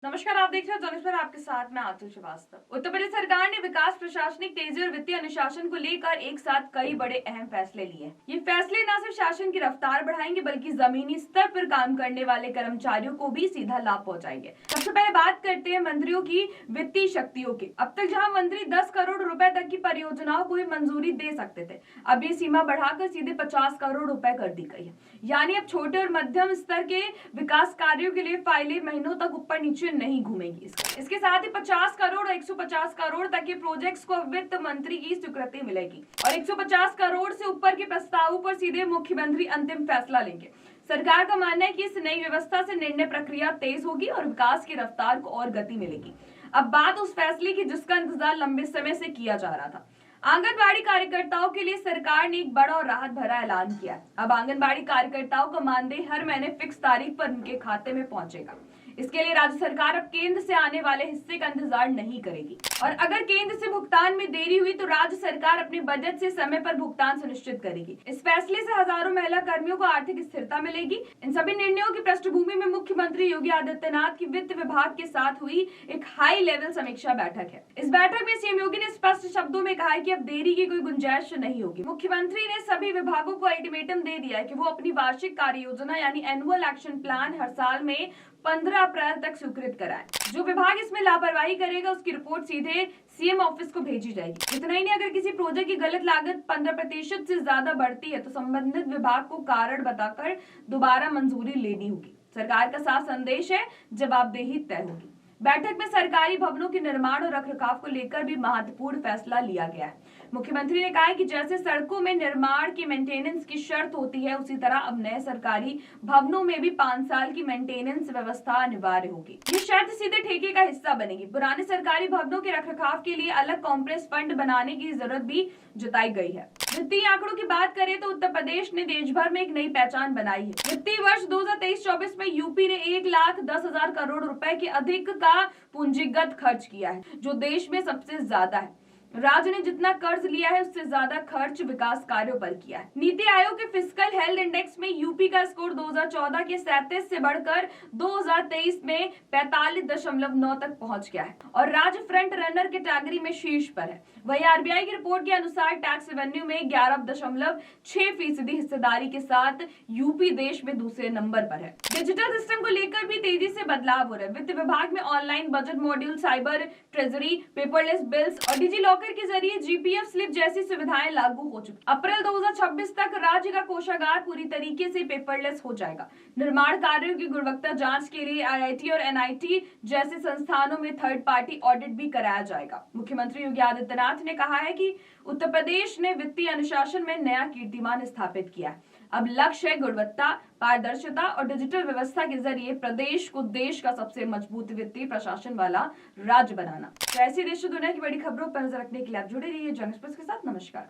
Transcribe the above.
नमस्कार, आप देख रहे हो जनस्पर, आपके साथ मैं आतुल श्रीवास्तव। उत्तर प्रदेश सरकार ने विकास, प्रशासनिक तेजी और वित्तीय अनुशासन को लेकर एक साथ कई बड़े अहम फैसले लिए। ये फैसले न सिर्फ शासन की रफ्तार बढ़ाएंगे बल्कि जमीनी स्तर पर काम करने वाले कर्मचारियों को भी सीधा लाभ पहुंचाएंगे। सबसे पहले बात करते हैं मंत्रियों की वित्तीय शक्तियों की। अब तक जहां मंत्री 10 करोड़ रुपए तक की परियोजनाओं को ही मंजूरी दे सकते थे, अब ये सीमा बढ़ाकर सीधे 50 करोड़ रुपए कर दी गई है। यानी अब छोटे और मध्यम स्तर के विकास कार्यों के लिए फाइलें महीनों तक ऊपर नीचे नहीं घूमेगी। इसके साथ ही 50 करोड़ और 150 करोड़ तक के प्रोजेक्ट्स को वित्त मंत्री की स्वीकृति मिलेगी और 150 करोड़ से ऊपर के प्रस्तावों पर सीधे मुख्यमंत्री अंतिम फैसला लेंगे। सरकार का मानना है कि इस नई व्यवस्था से निर्णय प्रक्रिया तेज होगी और विकास की रफ्तार को और गति मिलेगी। अब बात उस फैसले की जिसका इंतजार लंबे समय से किया जा रहा था। आंगनबाड़ी कार्यकर्ताओं के लिए सरकार ने एक बड़ा और राहत भरा ऐलान किया। अब आंगनबाड़ी कार्यकर्ताओं का मानदेय हर महीने फिक्स तारीख पर उनके खाते में पहुंचेगा। इसके लिए राज्य सरकार अब केंद्र से आने वाले हिस्से का इंतजार नहीं करेगी और अगर केंद्र से भुगतान में देरी हुई तो राज्य सरकार अपने बजट से समय पर भुगतान सुनिश्चित करेगी। इस फैसले से हजारों महिला कर्मियों को आर्थिक स्थिरता मिलेगी। इन सभी निर्णयों की पृष्ठभूमि में मुख्यमंत्री योगी आदित्यनाथ की वित्त विभाग के साथ हुई एक हाई लेवल समीक्षा बैठक है। इस बैठक में सीएम योगी ने स्पष्ट शब्दों में कहा है कि अब देरी की कोई गुंजाइश नहीं होगी। मुख्यमंत्री ने सभी विभागों को अल्टीमेटम दे दिया है कि वो अपनी वार्षिक कार्य योजना यानी एनुअल एक्शन प्लान हर साल में 15 अप्रैल तक स्वीकृत कराएं। जो विभाग इसमें लापरवाही करेगा उसकी रिपोर्ट सीधे सीएम ऑफिस को भेजी जाएगी। इतना ही नहीं, अगर किसी प्रोजेक्ट की गलत लागत 15% से ज्यादा बढ़ती है तो संबंधित विभाग को कारण बताकर दोबारा मंजूरी लेनी होगी। सरकार का साफ संदेश है, जवाबदेही तय होगी। बैठक में सरकारी भवनों के निर्माण और रखरखाव को लेकर भी महत्वपूर्ण फैसला लिया गया है। मुख्यमंत्री ने कहा है कि जैसे सड़कों में निर्माण की मेंटेनेंस की शर्त होती है, उसी तरह अब नए सरकारी भवनों में भी 5 साल की मेंटेनेंस व्यवस्था अनिवार्य होगी। ये शर्त सीधे ठेके का हिस्सा बनेगी। पुराने सरकारी भवनों के रखरखाव के लिए अलग कॉम्प्रेस फंड बनाने की जरूरत भी जताई गई है। वित्तीय आंकड़ों की बात करें तो उत्तर प्रदेश ने देश भर में एक नई पहचान बनाई है। वित्तीय वर्ष 2023-24 में यूपी ने 1,10,000 करोड़ रुपए के अधिक का पूंजीगत खर्च किया है, जो देश में सबसे ज्यादा है। राज्य ने जितना कर्ज लिया है उससे ज्यादा खर्च विकास कार्यों पर किया है। नीति आयोग के फिस्कल हेल्थ इंडेक्स में यूपी का स्कोर 2014 के 37 से बढ़कर 2023 में 45.9 तक पहुंच गया है और राज्य फ्रंट रनर कैटेगरी में शीर्ष पर है। वहीं आरबीआई की रिपोर्ट के अनुसार टैक्स रेवेन्यू में 11.6% हिस्सेदारी के साथ यूपी देश में दूसरे नंबर पर है। डिजिटल सिस्टम को लेकर भी तेजी से बदलाव हो रहा है। वित्त विभाग में online budget module, cyber treasury, paperless bills और डिजी लॉकर के जरिए जीपीएफ स्लिप जैसी सुविधाएं लागू हो चुकी। अप्रैल 2026 तक राज्य का कोषागार पूरी तरीके से पेपरलेस हो जाएगा। निर्माण कार्यों की गुणवत्ता जांच के लिए आईआईटी और एनआईटी जैसे संस्थानों में थर्ड पार्टी ऑडिट भी कराया जाएगा। मुख्यमंत्री योगी आदित्यनाथ ने कहा है कि उत्तर प्रदेश ने वित्तीय अनुशासन में नया कीर्तिमान स्थापित किया है। अब लक्ष्य है गुणवत्ता, पारदर्शिता और डिजिटल व्यवस्था के जरिए प्रदेश को देश का सबसे मजबूत वित्तीय प्रशासन वाला राज्य बनाना। तो ऐसी देश और दुनिया की बड़ी खबरों पर नजर रखने के लिए आप जुड़े रहिए जन एक्सप्रेस के साथ। नमस्कार।